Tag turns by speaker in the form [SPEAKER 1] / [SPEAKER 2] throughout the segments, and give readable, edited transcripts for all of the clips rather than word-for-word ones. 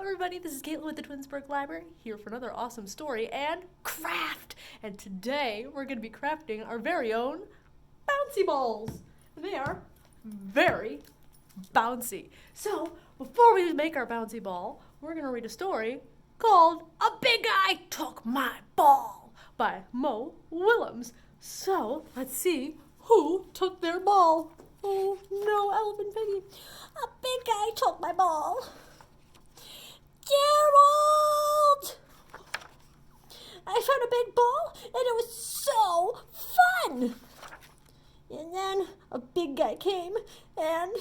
[SPEAKER 1] everybody, this is Caitlin with the Twinsburg Library, here for another awesome story and craft. And today we're going to be crafting our very own bouncy balls. They are very bouncy. So before we make our bouncy ball, we're going to read a story called A Big Guy Took My Ball by Mo Willems. So let's see who took their ball. Oh no, Elephant Piggy. A big guy took my ball. Gerald! I found a big ball and it was so fun. And then a big guy came and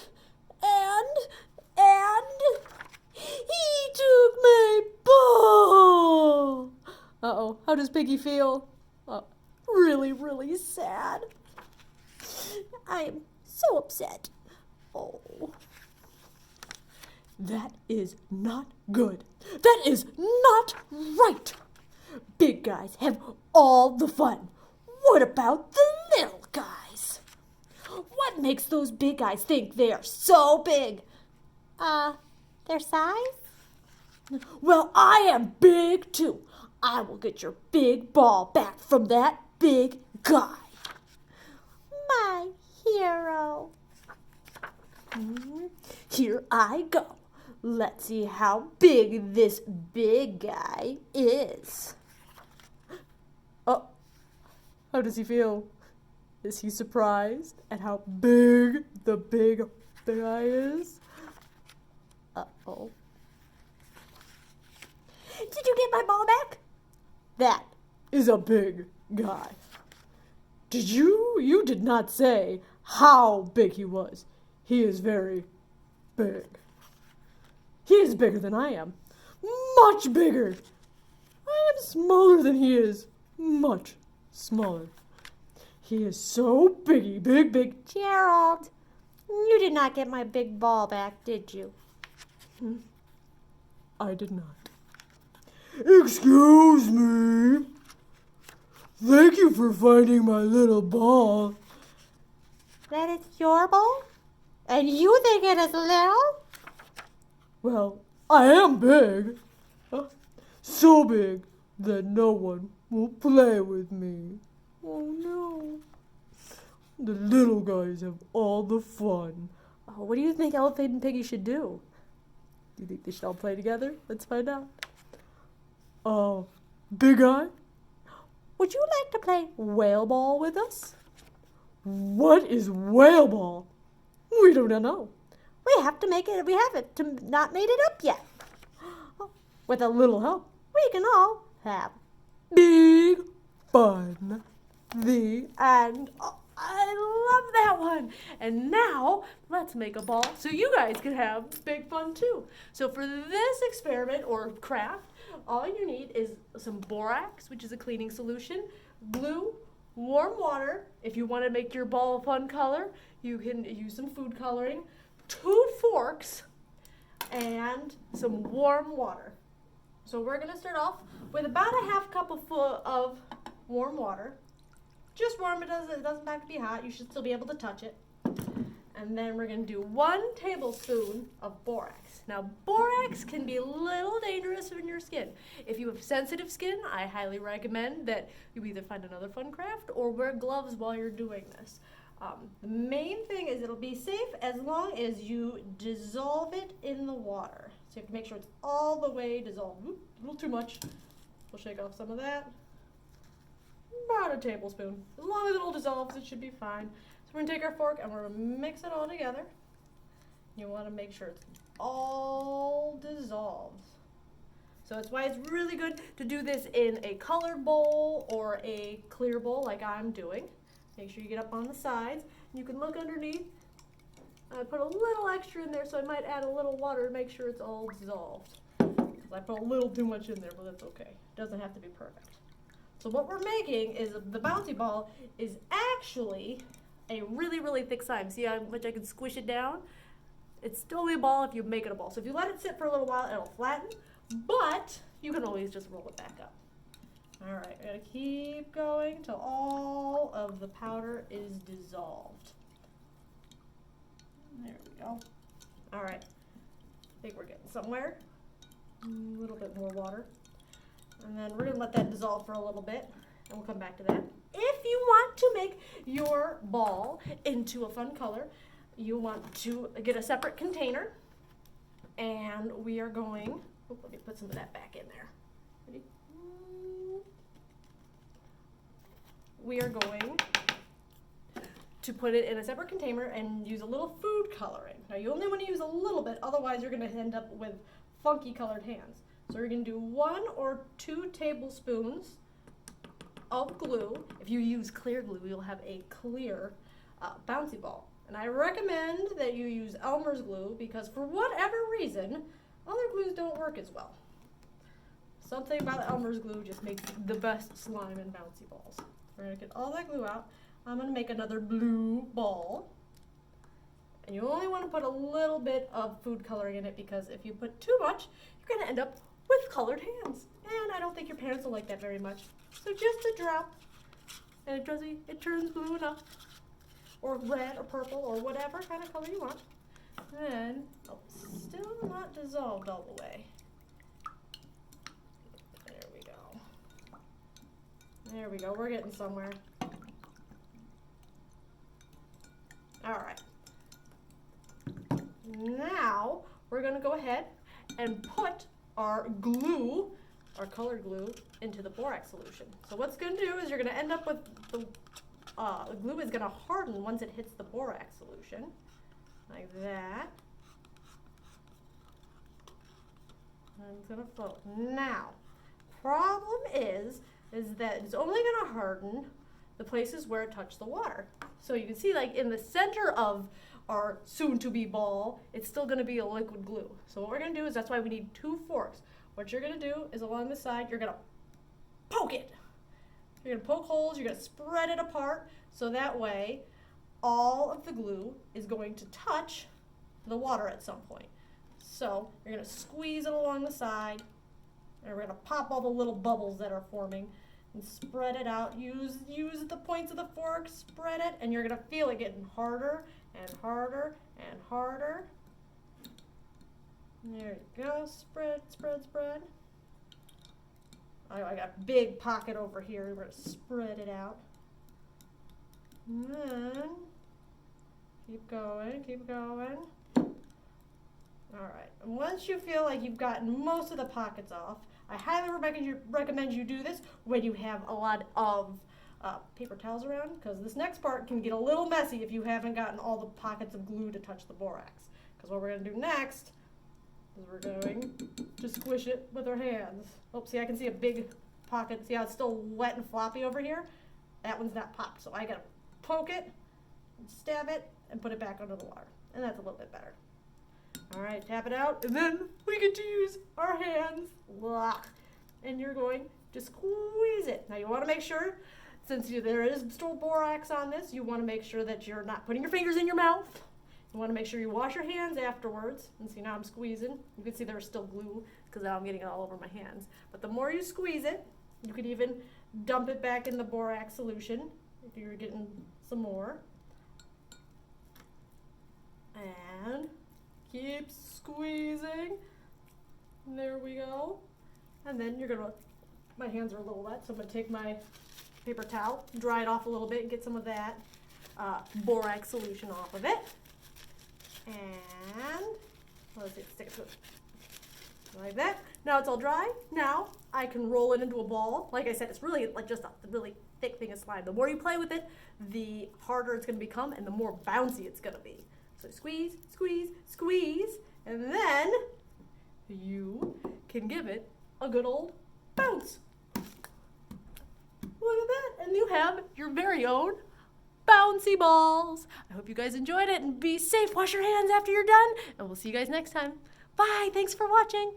[SPEAKER 1] he took my ball. Uh-oh, how does Piggy feel? Really, really sad. I'm so upset. Oh. That is not good. That is not right. Big guys have all the fun. What about the little guys? What makes those big guys think they are so big? Their size? Well, I am big too. I will get your big ball back from that big guy. My hero. Here I go. Let's see how big this big guy is. Oh, how does he feel? Is he surprised at how big the big guy is? Uh-oh. Did you get my ball back? That is a big guy. Did you? You did not say how big he was. He is very big. He is bigger than I am. Much bigger. I am smaller than he is. Much smaller. He is so biggy, big. Gerald, you did not get my big ball back, did you? I did not. Excuse me. Thank you for finding my little ball. That is your ball? And you think it is little? Well, I am big. So big that no one will play with me. Oh no. The little guys have all the fun. Oh, what do you think Elephant and Piggy should do? Do you think they should all play together? Let's find out. Big Eye? Would you like to play whale ball with us? What is whale ball? We do not know. We have to make it. We haven't not made it up yet. With a little help, we can all have big fun. The end. Oh, I love that one. And now let's make a ball so you guys can have big fun too. So for this experiment or craft, all you need is some borax, which is a cleaning solution, glue, warm water. If you want to make your ball a fun color, you can use some food coloring, 2 forks, and some warm water. So we're going to start off with about a half cup of warm water. Just warm, it doesn't have to be hot. You should still be able to touch it. And then we're going to do 1 tablespoon of borax. Now, borax can be a little dangerous in your skin. If you have sensitive skin, I highly recommend that you either find another fun craft or wear gloves while you're doing this. The main thing is it'll be safe as long as you dissolve it in the water. So you have to make sure it's all the way dissolved. Oop, a little too much. We'll shake off some of that. About a tablespoon. As long as it all dissolves, it should be fine. So we're going to take our fork and we're going to mix it all together. You want to make sure it's all dissolved. So that's why it's really good to do this in a colored bowl or a clear bowl like I'm doing. Make sure you get up on the sides. You can look underneath. I put a little extra in there, so I might add a little water to make sure it's all dissolved. Because I put a little too much in there, but that's okay. It doesn't have to be perfect. So what we're making is the bouncy ball is actually a really, really thick slime. See how much I can squish it down? It's still a ball if you make it a ball. So if you let it sit for a little while, it'll flatten, but you can always just roll it back up. All right, we're gonna keep going till all of the powder is dissolved. There we go. All right, I think we're getting somewhere. A little bit more water. And then we're gonna let that dissolve for a little bit, and we'll come back to that. If you want to make your ball into a fun color, you want to get a separate container, and we are going, let me put some of that back in there. Ready? We are going to put it in a separate container and use a little food coloring. Now you only want to use a little bit, otherwise you're going to end up with funky colored hands. So you're going to do 1 or 2 tablespoons of glue. If you use clear glue, you'll have a clear bouncy ball. And I recommend that you use Elmer's Glue because for whatever reason, other glues don't work as well. Something about Elmer's Glue just makes the best slime and bouncy balls. We're going to get all that glue out. I'm going to make another blue ball. And you only want to put a little bit of food coloring in it because if you put too much, you're going to end up with colored hands. And I don't think your parents will like that very much. So just a drop. And it turns blue enough. Or red or purple or whatever kind of color you want. Then, oh, still not dissolved all the way. There we go. There we go. We're getting somewhere. All right. Now, we're going to go ahead and put our glue, our colored glue, into the borax solution. So what's going to do is you're going to end up with the glue is going to harden once it hits the borax solution, like that. And it's going to float. Now, problem is that it's only going to harden the places where it touched the water. So you can see, like in the center of our soon-to-be ball, it's still going to be a liquid glue. So what we're going to do is, that's why we need 2 forks. What you're going to do is along the side, you're going to poke it. You're going to poke holes, you're going to spread it apart, so that way all of the glue is going to touch the water at some point. So you're going to squeeze it along the side, and we're going to pop all the little bubbles that are forming and spread it out. Use the points of the fork, spread it, and you're going to feel it getting harder and harder and harder. There you go, spread, spread, spread. I got a big pocket over here. We're going to spread it out. And then keep going, keep going. All right. And once you feel like you've gotten most of the pockets off, I highly recommend you do this when you have a lot of paper towels around, because this next part can get a little messy if you haven't gotten all the pockets of glue to touch the borax. Because what we're going to do next is we're going to squish it with our hands. Oh, see, I can see a big pocket. See how it's still wet and floppy over here? That one's not popped, so I got to poke it, and stab it, and put it back under the water. And that's a little bit better. All right, tap it out, and then we get to use our hands. And you're going to squeeze it. Now you want to make sure, since there is still borax on this, you want to make sure that you're not putting your fingers in your mouth. You want to make sure you wash your hands afterwards. And see, now I'm squeezing. You can see there's still glue because now I'm getting it all over my hands. But the more you squeeze it, you could even dump it back in the borax solution if you're getting some more. And keep squeezing. There we go. And then you're gonna, my hands are a little wet, so I'm gonna take my paper towel, dry it off a little bit, and get some of that borax solution off of it. And let's see, stick it to it like that. Now it's all dry. Now I can roll it into a ball. Like I said, it's really like just a really thick thing of slime. The more you play with it, the harder it's gonna become, and the more bouncy it's gonna be. So squeeze, squeeze, squeeze, and then you can give it a good old bounce. Look at that, and you have your very own bouncy balls. I hope you guys enjoyed it, and be safe. Wash your hands after you're done, and we'll see you guys next time. Bye, thanks for watching.